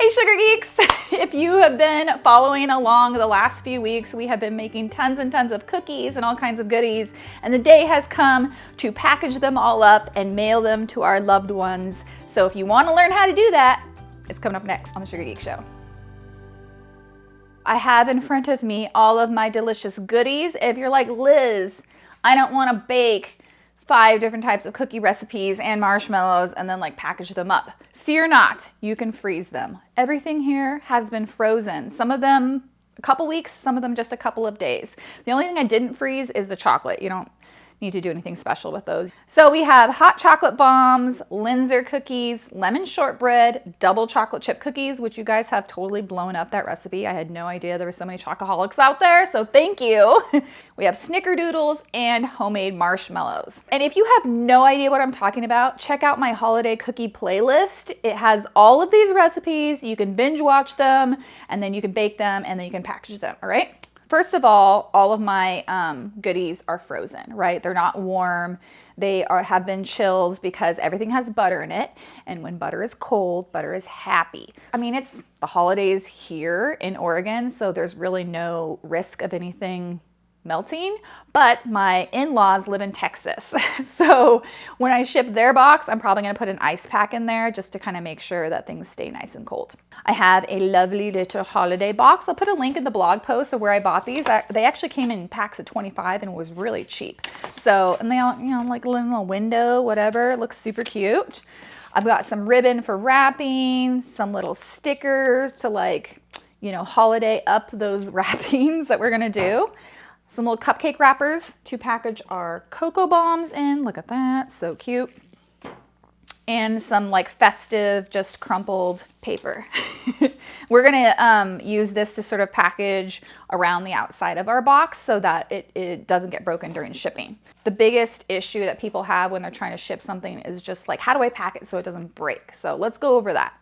Hey Sugar Geeks! If you have been following along the last few weeks, we have been making tons and tons of cookies and all kinds of goodies, and the day has come to package them all up and mail them to our loved ones. So if you want to learn how to do that, it's coming up next on the Sugar Geek Show. I have in front of me all of my delicious goodies. If you're like, Liz, I don't want to bake 5 different types of cookie recipes and marshmallows and then like package them up. Fear not, you can freeze them. Everything here has been frozen. Some of them a couple weeks, some of them just a couple of days. The only thing I didn't freeze is the chocolate. You don't need to do anything special with those. So we have hot chocolate bombs, Linzer cookies, lemon shortbread, double chocolate chip cookies, which you guys have totally blown up that recipe. I had no idea there were so many chocoholics out there, so thank you. We have snickerdoodles and homemade marshmallows. And if you have no idea what I'm talking about, check out my holiday cookie playlist. It has all of these recipes. You can binge watch them, and then you can bake them, and then you can package them, all right? First of all of my goodies are frozen, right? They're not warm. They have been chilled because everything has butter in it. And when butter is cold, butter is happy. I mean, it's the holidays here in Oregon, so there's really no risk of anything melting, but my in-laws live in Texas. So when I ship their box, I'm probably gonna put an ice pack in there just to kind of make sure that things stay nice and cold. I have a lovely little holiday box. I'll put a link in the blog post of where I bought these. They actually came in packs of 25 and was really cheap. So, and they all, you know, like a little window, whatever, it looks super cute. I've got some ribbon for wrapping, some little stickers to like, you know, holiday up those wrappings that we're gonna do. Some little cupcake wrappers to package our cocoa bombs in. Look at that, so cute. And some like festive, just crumpled paper. We're gonna use this to sort of package around the outside of our box so that it doesn't get broken during shipping. The biggest issue that people have when they're trying to ship something is just like, how do I pack it so it doesn't break? So let's go over that.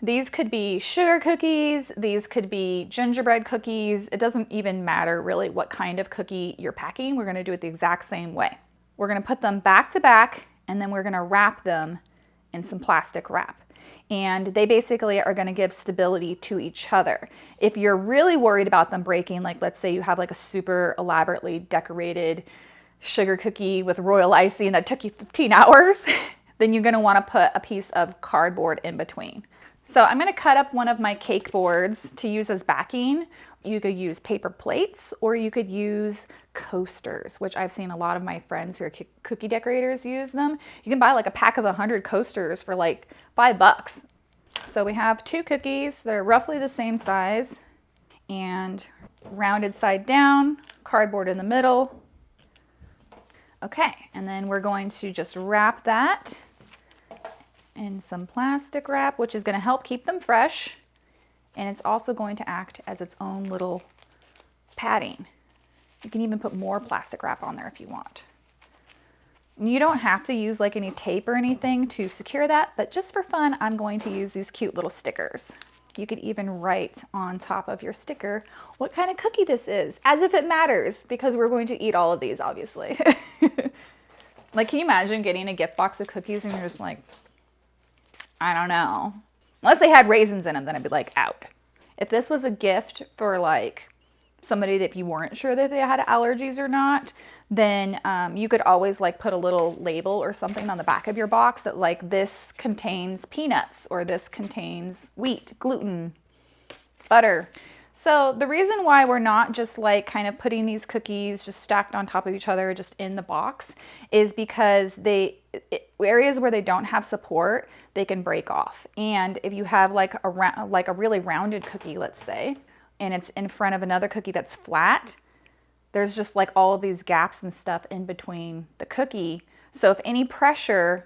These could be sugar cookies, these could be gingerbread cookies. It doesn't even matter really what kind of cookie you're packing. We're gonna do it the exact same way. We're gonna put them back to back and then we're gonna wrap them in some plastic wrap. And they basically are gonna give stability to each other. If you're really worried about them breaking, like let's say you have like a super elaborately decorated sugar cookie with royal icing that took you 15 hours, then you're gonna wanna put a piece of cardboard in between. So I'm gonna cut up one of my cake boards to use as backing. You could use paper plates or you could use coasters, which I've seen a lot of my friends who are cookie decorators use them. You can buy like a pack of 100 coasters for like $5. So we have 2 cookies. They're roughly the same size and rounded side down, cardboard in the middle. Okay, and then we're going to just wrap that in some plastic wrap, which is going to help keep them fresh. And it's also going to act as its own little padding. You can even put more plastic wrap on there if you want. And you don't have to use like any tape or anything to secure that, but just for fun, I'm going to use these cute little stickers. You could even write on top of your sticker what kind of cookie this is, as if it matters, because we're going to eat all of these, obviously. Like, can you imagine getting a gift box of cookies and you're just like, I don't know. Unless they had raisins in them, then I'd be like, out. If this was a gift for like somebody that you weren't sure that they had allergies or not, then you could always like put a little label or something on the back of your box that like this contains peanuts or this contains wheat, gluten, butter. So the reason why we're not just like kind of putting these cookies just stacked on top of each other just in the box is because areas where they don't have support, they can break off. And if you have like a really rounded cookie, let's say, and it's in front of another cookie that's flat, there's just like all of these gaps and stuff in between the cookie. So if any pressure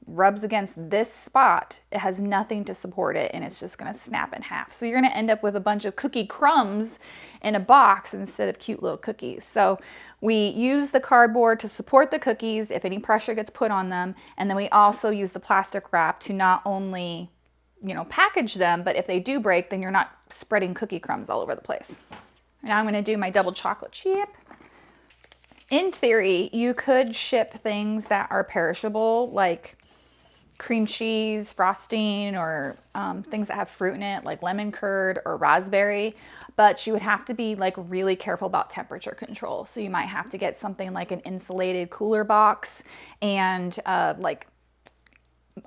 rubs against this spot, it has nothing to support it and it's just gonna snap in half. So you're gonna end up with a bunch of cookie crumbs in a box instead of cute little cookies. So we use the cardboard to support the cookies if any pressure gets put on them. And then we also use the plastic wrap to not only, you know, package them, but if they do break, then you're not spreading cookie crumbs all over the place. Now I'm gonna do my double chocolate chip. In theory, you could ship things that are perishable, like cream cheese, frosting, or things that have fruit in it, like lemon curd or raspberry. But you would have to be like really careful about temperature control. So you might have to get something like an insulated cooler box and like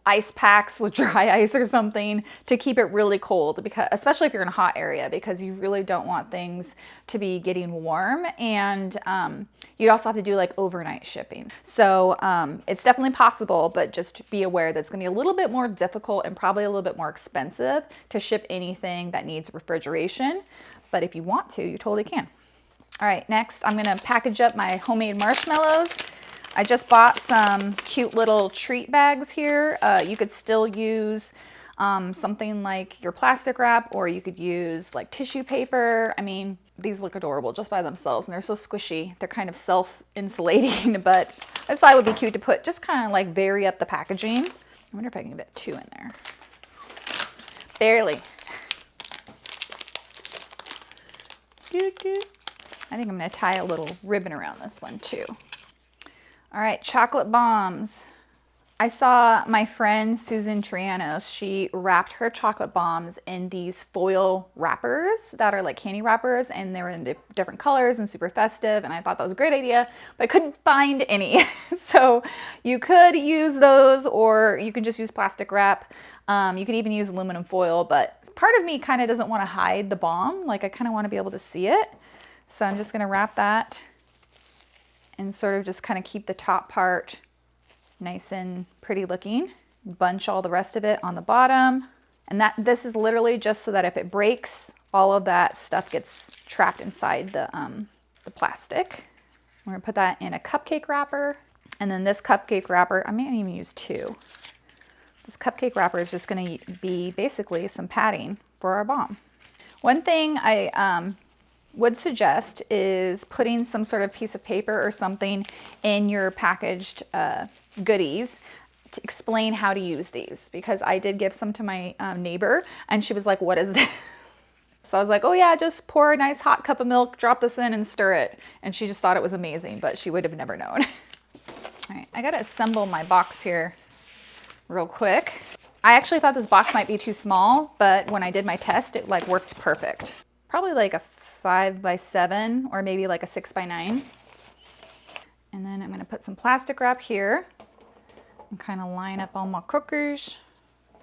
ice packs with dry ice or something to keep it really cold, because especially if you're in a hot area, because you really don't want things to be getting warm. And you'd also have to do like overnight shipping. So it's definitely possible, but just be aware that it's going to be a little bit more difficult and probably a little bit more expensive to ship anything that needs refrigeration. But if you want to, you totally can. All right, next I'm going to package up my homemade marshmallows. I just bought some cute little treat bags here. You could still use something like your plastic wrap, or you could use like tissue paper. I mean, these look adorable just by themselves, and they're so squishy. They're kind of self-insulating, but I just thought it would be cute to put, just kind of like vary up the packaging. I wonder if I can get 2 in there. Barely. I think I'm gonna tie a little ribbon around this one too. All right, chocolate bombs. I saw my friend Susan Trianos, she wrapped her chocolate bombs in these foil wrappers that are like candy wrappers, and they were in different colors and super festive, and I thought that was a great idea, but I couldn't find any. So you could use those, or you could just use plastic wrap. You could even use aluminum foil, but part of me kind of doesn't want to hide the bomb. Like I kind of want to be able to see it. So I'm just gonna wrap that and sort of just kind of keep the top part nice and pretty looking. Bunch all the rest of it on the bottom. And this is literally just so that if it breaks, all of that stuff gets trapped inside the plastic. We're gonna put that in a cupcake wrapper. And then this cupcake wrapper, I may even use 2. This cupcake wrapper is just gonna be basically some padding for our bomb. One thing I would suggest is putting some sort of piece of paper or something in your packaged goodies to explain how to use these, because I did give some to my neighbor and she was like, what is this? So I was like, oh yeah, just pour a nice hot cup of milk, drop this in and stir it. And she just thought it was amazing, but she would have never known. All right, I gotta assemble my box here real quick. I actually thought this box might be too small, but when I did my test, it like worked perfect. Probably like a 5x7 or maybe like a 6x9. And then I'm gonna put some plastic wrap here and kind of line up all my cookies.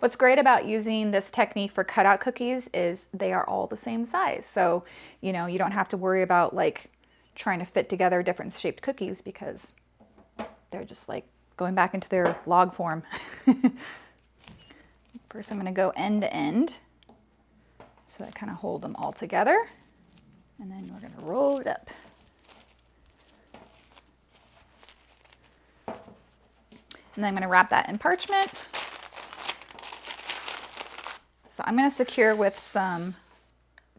What's great about using this technique for cutout cookies is they are all the same size. So, you know, you don't have to worry about like trying to fit together different shaped cookies, because they're just like going back into their log form. First I'm gonna go end to end, so that I kind of hold them all together. And then we're gonna roll it up. And then I'm gonna wrap that in parchment. So I'm gonna secure with some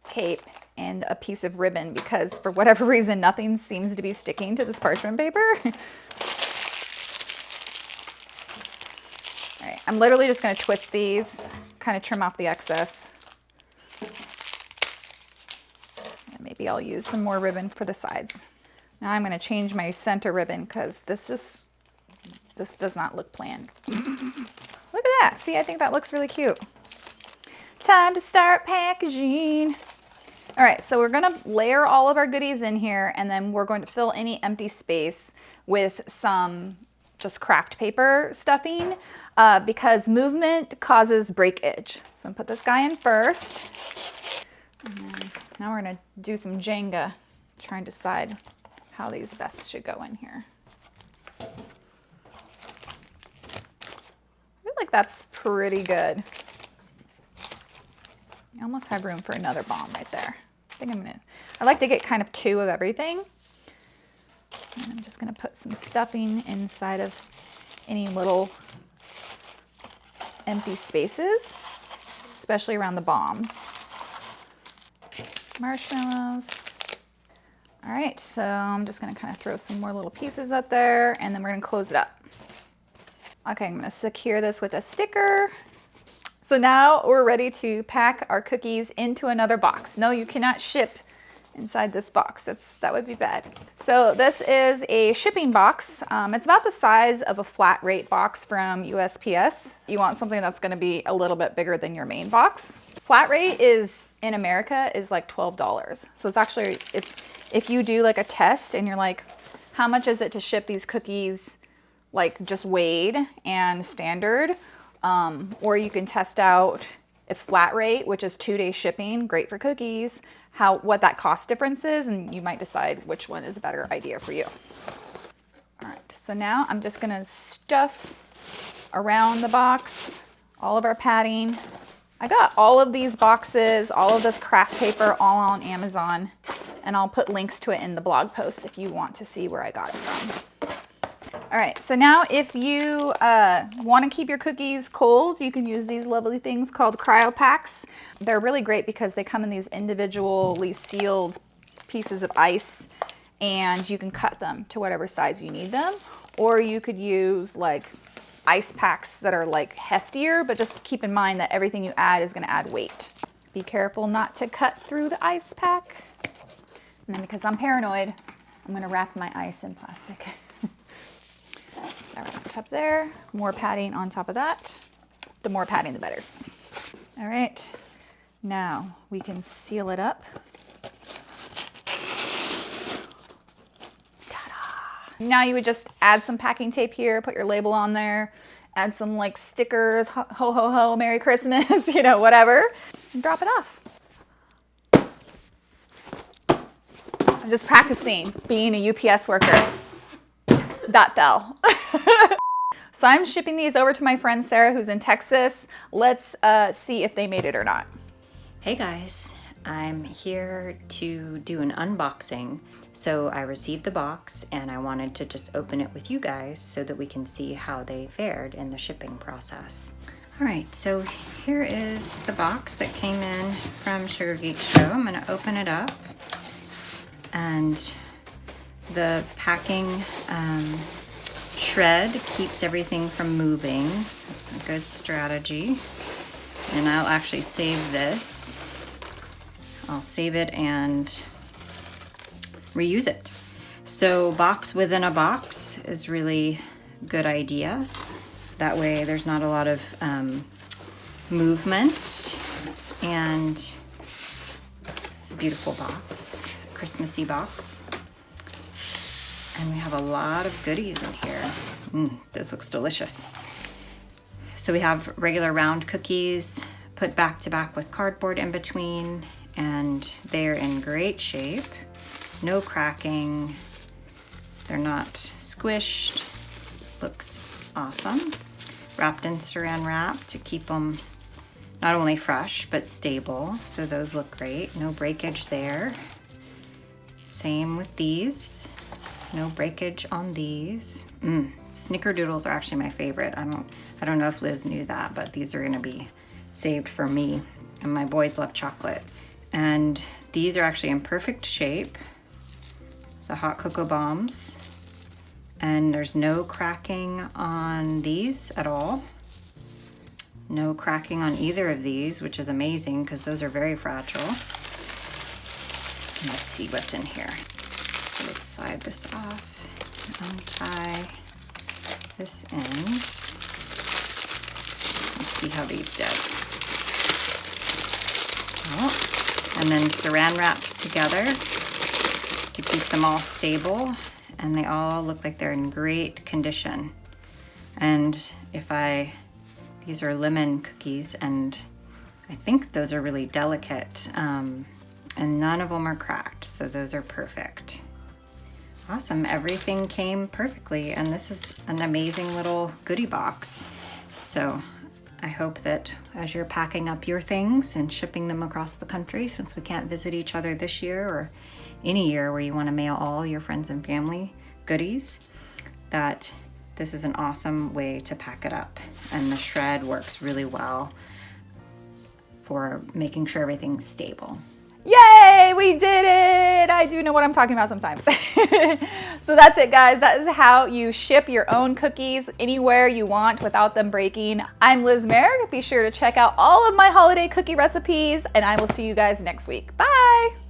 tape and a piece of ribbon, because for whatever reason, nothing seems to be sticking to this parchment paper. All right, I'm literally just gonna twist these, kind of trim off the excess. And maybe I'll use some more ribbon for the sides. Now I'm gonna change my center ribbon, because this does not look planned. Look at that, see, I think that looks really cute. Time to start packaging. All right, so we're gonna layer all of our goodies in here, and then we're going to fill any empty space with some just craft paper stuffing, because movement causes breakage. So I'm gonna put this guy in first. And then now we're gonna do some Jenga, trying to decide how these best should go in here. I feel like that's pretty good. I almost have room for another bomb right there. I like to get kind of 2 of everything. And I'm just gonna put some stuffing inside of any little empty spaces, especially around the bombs. Marshmallows. All right, so I'm just gonna kind of throw some more little pieces up there, and then we're gonna close it up. Okay, I'm gonna secure this with a sticker. So now we're ready to pack our cookies into another box. No, you cannot ship inside this box. That would be bad. So this is a shipping box. It's about the size of a flat rate box from USPS. You want something that's going to be a little bit bigger than your main box. Flat rate is in America is like $12. So it's actually, if you do like a test and you're like, how much is it to ship these cookies like just weighed and standard? Or you can test out if flat rate, which is 2-day shipping, great for cookies, what that cost difference is, and you might decide which one is a better idea for you. All right, so now I'm just gonna stuff around the box all of our padding. I got all of these boxes, all of this craft paper, all on Amazon, and I'll put links to it in the blog post if you want to see where I got it from. All right, so now if you want to keep your cookies cold, you can use these lovely things called cryo packs. They're really great because they come in these individually sealed pieces of ice, and you can cut them to whatever size you need them. Or you could use like ice packs that are like heftier, but just keep in mind that everything you add is going to add weight. Be careful not to cut through the ice pack. And then because I'm paranoid, I'm going to wrap my ice in plastic. That right on top there. More padding on top of that. The more padding, the better. All right, now we can seal it up. Now you would just add some packing tape here, put your label on there, add some like stickers, ho ho ho, Merry Christmas, you know, whatever, and drop it off. I'm just practicing being a UPS worker. That fell. So I'm shipping these over to my friend Sarah, who's in Texas. Let's see if they made it or not. Hey guys, I'm here to do an unboxing. So I received the box and I wanted to just open it with you guys so that we can see how they fared in the shipping process. All right, so here is the box that came in from Sugar Geek Show. I'm gonna open it up, and the packing shred keeps everything from moving. So that's a good strategy. And I'll actually save this. I'll save it and reuse it. So box within a box is really a good idea. That way there's not a lot of movement. And it's a beautiful box, Christmassy box. And we have a lot of goodies in here. This looks delicious. So we have regular round cookies put back to back with cardboard in between, and they're in great shape. No cracking. They're not squished. Looks awesome. Wrapped in saran wrap to keep them not only fresh, but stable. So those look great. No breakage there. Same with these. No breakage on these. Snickerdoodles are actually my favorite. I don't know if Liz knew that, but these are gonna be saved for me. And my boys love chocolate. And these are actually in perfect shape. The hot cocoa bombs. And there's no cracking on these at all. No cracking on either of these, which is amazing because those are very fragile. Let's see what's in here. So let's slide this off and untie this end. Let's see how these did. Oh, and then saran wrapped together to keep them all stable, and they all look like they're in great condition. And these are lemon cookies, and I think those are really delicate, and none of them are cracked, so those are perfect. Awesome, everything came perfectly, and this is an amazing little goodie box. So I hope that as you're packing up your things and shipping them across the country, since we can't visit each other this year or any year where you want to mail all your friends and family goodies, that this is an awesome way to pack it up. And the shred works really well for making sure everything's stable. Yay, we did it! I do know what I'm talking about sometimes. So that's it, guys. That is how you ship your own cookies anywhere you want without them breaking. I'm Liz Merrick. Be sure to check out all of my holiday cookie recipes, and I will see you guys next week. Bye!